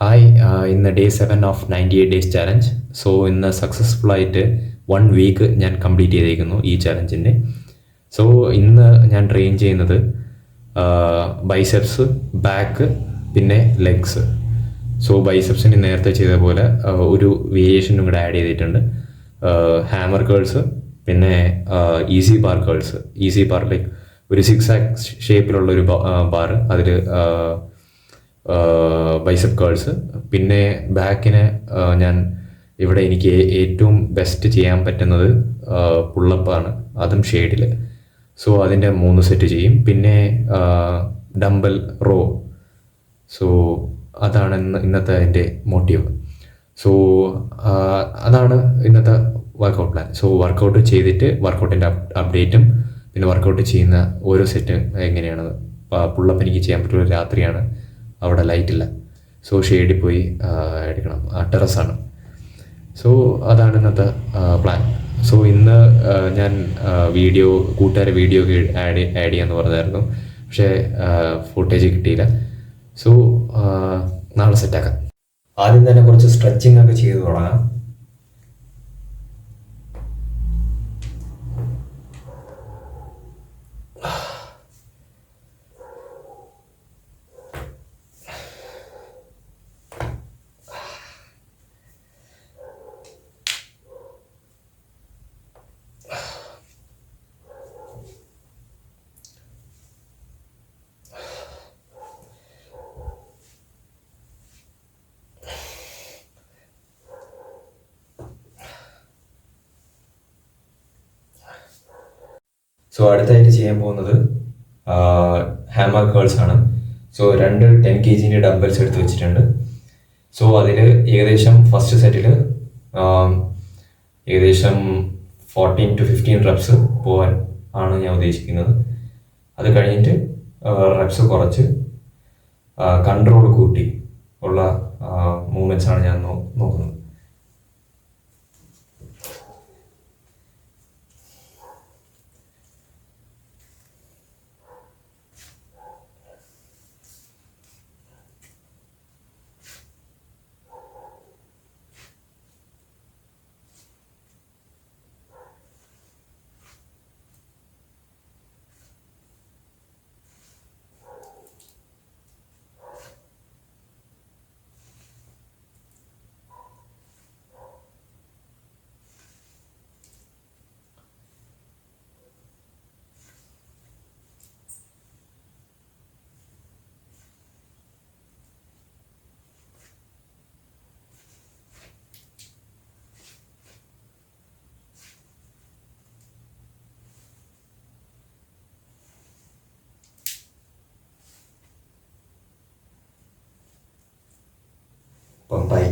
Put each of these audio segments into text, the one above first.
Hi, ഇന്ന് day 7 of 98 days challenge. So ഇന്ന് സക്സസ്ഫുള്ളായിട്ട് 1 week ഞാൻ കംപ്ലീറ്റ് ചെയ്തേക്കുന്നു ഈ ചാലഞ്ചിൻ്റെ. സോ ഇന്ന് ഞാൻ ട്രെയിൻ ചെയ്യുന്നത് ബൈസെപ്സ്, ബാക്ക്, പിന്നെ ലെഗ്സ്. സോ ബൈസെപ്സിന് നേരത്തെ ചെയ്ത പോലെ ഒരു വേരിയേഷനും കൂടെ ആഡ് ചെയ്തിട്ടുണ്ട്. ഹാമർ കേൾസ്, പിന്നെ easy bar curls. Easy bar like ഒരു 6 ഷേപ്പിലുള്ളൊരു ബാർ, അതിൽ ബൈസെപ്പ് കേൾസ്. പിന്നെ ബാക്കിന് ഞാൻ ഇവിടെ എനിക്ക് ഏറ്റവും ബെസ്റ്റ് ചെയ്യാൻ പറ്റുന്നത് പുള്ളപ്പാണ്, അതും ഷെയ്ഡിൽ. സോ അതിൻ്റെ 3 സെറ്റ് ചെയ്യും. പിന്നെ ഡംബൽ റോ. സോ അതാണ് ഇന്നത്തെ എൻ്റെ മോട്ടീവ്. സോ അതാണ് ഇന്നത്തെ വർക്കൗട്ട് പ്ലാൻ. സോ വർക്കൗട്ട് ചെയ്തിട്ട് വർക്കൗട്ടിൻ്റെ അപ്ഡേറ്റും പിന്നെ വർക്കൗട്ട് ചെയ്യുന്ന ഓരോ സെറ്റ് എങ്ങനെയാണ്. പുള്ളപ്പ് എനിക്ക് ചെയ്യാൻ പറ്റുള്ള രാത്രിയാണ്, അവിടെ ലൈറ്റില്ല. സോ ഷെയ്ഡിൽ പോയി എടുക്കണം. ടെറസാണ്. സോ അതാണ് ഇന്നത്തെ പ്ലാൻ. സോ ഇന്ന് ഞാൻ കൂട്ടുകാരെ വീഡിയോ ആഡ് ചെയ്യാമെന്ന് പറഞ്ഞായിരുന്നു, പക്ഷേ ഫുട്ടേജ് കിട്ടിയില്ല. സോ നാളെ സെറ്റാക്കാം. ആദ്യം തന്നെ കുറച്ച് സ്ട്രെച്ചിങ് ഒക്കെ ചെയ്ത് തുടങ്ങാം. സോ അടുത്തായിട്ട് ചെയ്യാൻ പോകുന്നത് ഹാമർ കേൾസ് ആണ്. സോ 2 10 kg ഡംബൽസ് എടുത്ത് വെച്ചിട്ടുണ്ട്. സോ അതിൽ ഏകദേശം ഫസ്റ്റ് സെറ്റിൽ ഏകദേശം 14 to 15 റെപ്സ് പോകാൻ ആണ് ഞാൻ ഉദ്ദേശിക്കുന്നത്. അത് കഴിഞ്ഞിട്ട് റെപ്സ് കുറച്ച് കൺട്രോൾ കൂട്ടി ഉള്ള മൂവ്മെൻറ്റ്സ് ആണ് ഞാൻ നോക്കുന്നത്. പമ്പായി.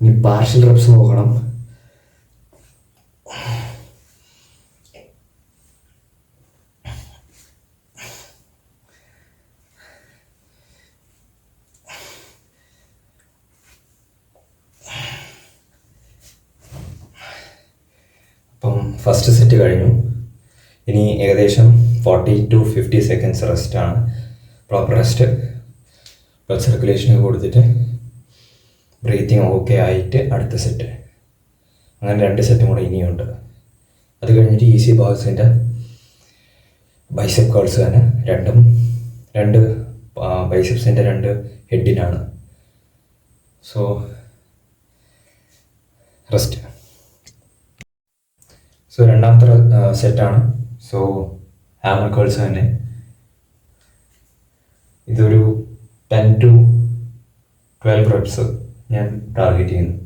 ഇനി പാർഷ്യൽ റെപ്സ് നോക്കണം. അപ്പം ഫസ്റ്റ് സെറ്റ് കഴിഞ്ഞു. ഇനി ഏകദേശം 40 to 50 സെക്കൻഡ്സ് റെസ്റ്റാണ്. പ്രോപ്പർ റെസ്റ്റ്, ബ്ലഡ് സർക്കുലേഷന് കൊടുത്തിട്ട് ബ്രീത്തിങ് ഓക്കെ ആയിട്ട് അടുത്ത സെറ്റ്. അങ്ങനെ 2 സെറ്റും കൂടെ ഇനിയുണ്ട്. അത് കഴിഞ്ഞിട്ട് ഈസി ബോക്സിൻ്റെ ബൈസെപ്പ് കേൾസ് തന്നെ 2 രണ്ട് ബൈസെപ്സിൻ്റെ 2 ഹെഡിനാണ്. So rest. സോ രണ്ടാമത്തെ സെറ്റാണ്. സോ ഹാമർ കേൾസ് തന്നെ. ഇതൊരു 10 to 12 റെപ്സ് ഞാൻ ടാർഗറ്റ് ചെയ്യുന്നു.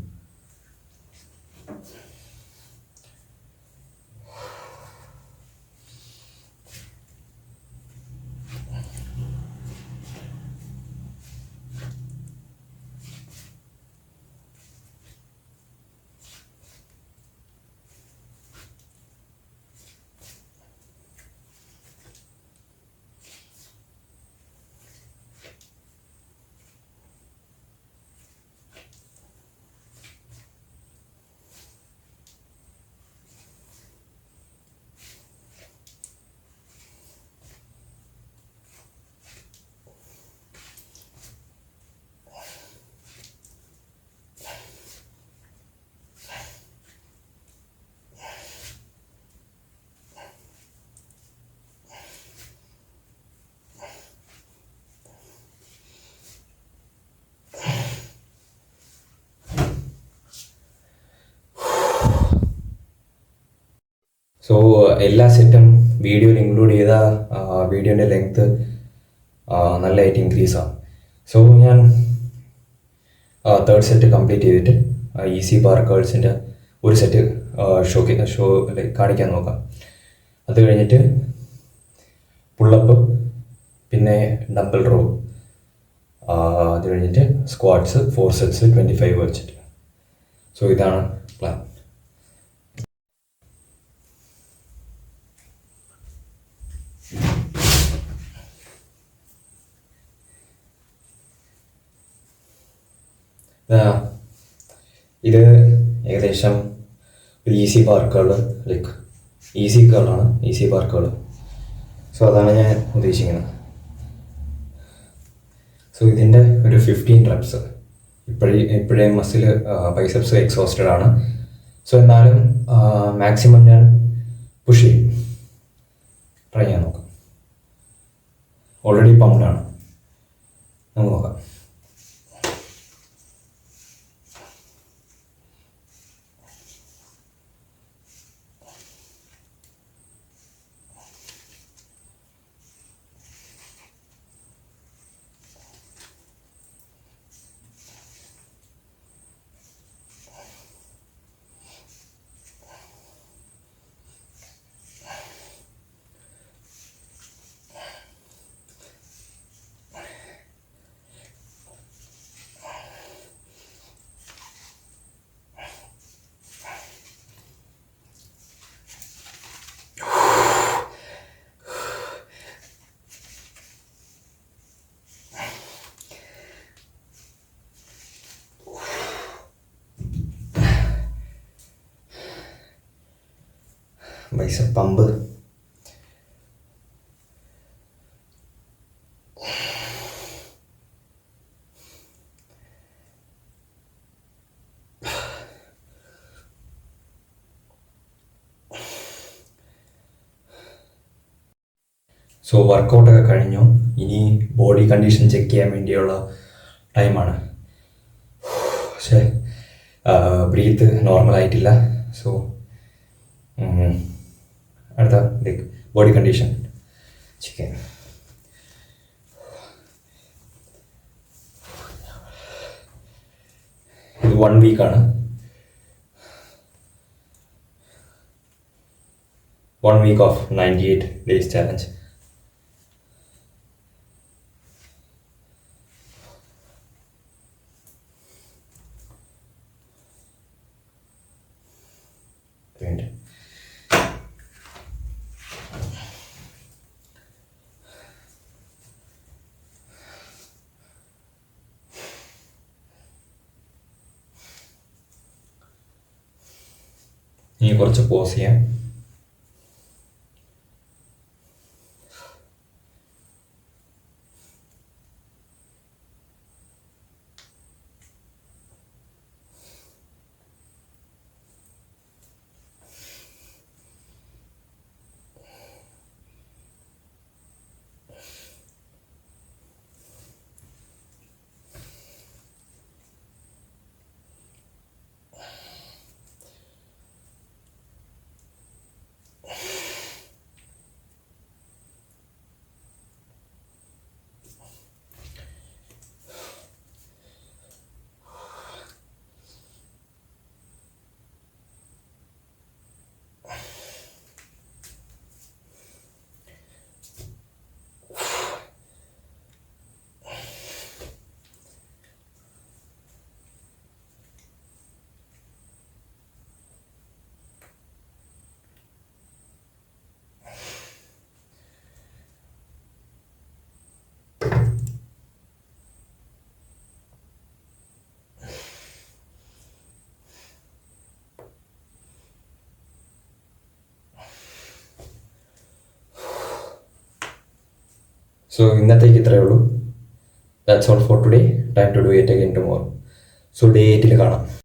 സോ എല്ലാ സെറ്റും വീഡിയോയിൽ ഇൻക്ലൂഡ് ചെയ്ത വീഡിയോൻ്റെ ലെങ്ത്ത് നല്ലതായിട്ട് ഇൻക്രീസാണ്. സോ ഞാൻ തേർഡ് സെറ്റ് കംപ്ലീറ്റ് ചെയ്തിട്ട് ഈസി ബാർ കേൾസിൻ്റെ ഒരു സെറ്റ് കാണിക്കാൻ നോക്കാം. അത് കഴിഞ്ഞിട്ട് പുള്ളപ്പ്, പിന്നെ ഡംബൽ റോ, അത് കഴിഞ്ഞിട്ട് സ്ക്വാട്സ് 4 സെറ്റ്സ് 25 വെച്ചിട്ട്. സോ ഇതാണ് പ്ലാൻ. ഇത് ഏകദേശം ഒരു ഈസി ബാർ കേൾ, ലൈക്ക് ഈസി കേളാണ്, ഈസി ബാർ കേൾ. സോ അതാണ് ഞാൻ ഉദ്ദേശിക്കുന്നത്. സോ ഇതിൻ്റെ ഒരു 15 റെപ്സ്. ഇപ്പോഴേ മസിൽ ബൈസെപ്സ് എക്സോസ്റ്റഡ് ആണ്. സോ എന്നാലും മാക്സിമം ഞാൻ പുഷ് ചെയ്യും, ട്രൈ ചെയ്യാൻ നോക്കാം. ഓൾറെഡി പമ്പ്ഡാണ്, നമുക്ക് നോക്കാം. Bicep pump. സോ വർക്കൗട്ടൊക്കെ കഴിഞ്ഞു. ഇനി ബോഡി കണ്ടീഷൻ ചെക്ക് ചെയ്യാൻ വേണ്ടിയുള്ള ടൈമാണ്. പക്ഷേ ബ്രീത്ത് നോർമലായിട്ടില്ല. സോ അടുത്ത ലൈക്ക് ബോഡി കണ്ടീഷൻ ചെക്ക് ചെയ്യാം. ഇത് 1 വീക്കാണ്. 1 week of 98 days challenge. ഇനി കുറച്ച് പോസ് ചെയ്യാം. സോ ഇന്നത്തേക്ക് ഇത്രയേ ഉള്ളൂ. That's all for today. Time to do it again tomorrow. So day 8 കാണാം.